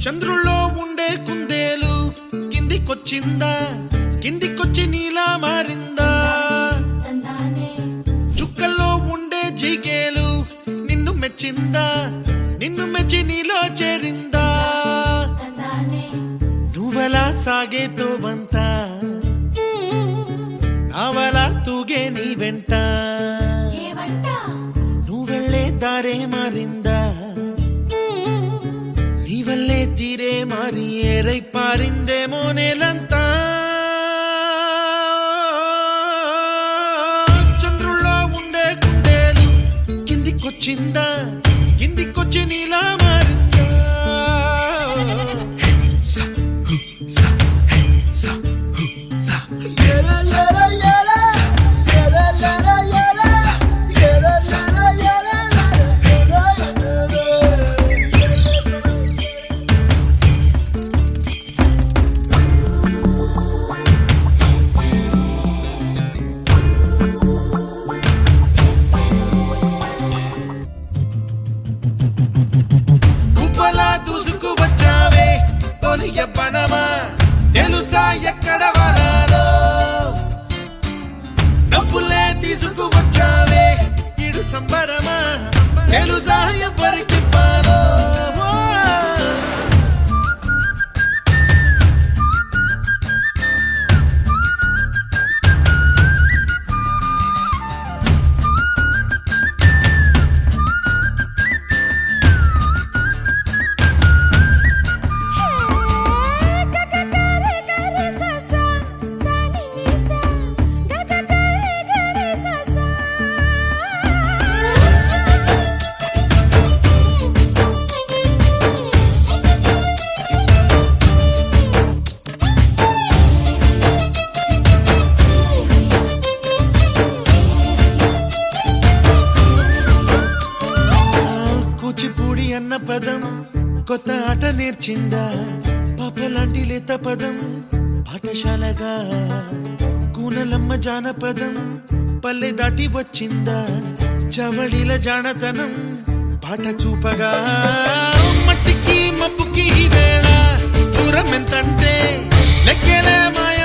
చంద్రుల్లో ఉండే కుందేలు కిందికొచ్చిందా, కిందికొచ్చి నీలా మారిందా? చుక్కల్లో ఉండే జిగేలు నిన్ను మెచ్చిందా, నిన్ను మెచ్చి నీలో చేరిందా? నువ్వలా సాగే తోవంత నావలా తూగే నీ వెంట, నువ్వెళ్ళే దారే మారిందా, నీవల్లే తీరే మారి ఏరై పారిందేమో నేలంతా. చంద్రుల్లో ఉండే కుందేలు కిందికొచ్చిందా, కిందికొచ్చి నీలా మారిందా? ఎవ్వనమా తెలుసా ఎక్కడ వనాలో, డబ్బులే తీసుకువచ్చావే ఇడు సంబరమా తెలుసా ఎవరికి పాలో? కూచిపూడి అన్న పదం కొత్త ఆట నేర్చిందా, పాపలాంటి లేత పదం పాఠశాలగా, కూనలమ్మ జానపదం పల్లె దాటి వచ్చిందా, చవళిల జానతనం పాట చూపగా. మట్టికి మప్పుకి వేళ దూరం ఎంతంటే లెక్కలే మాయ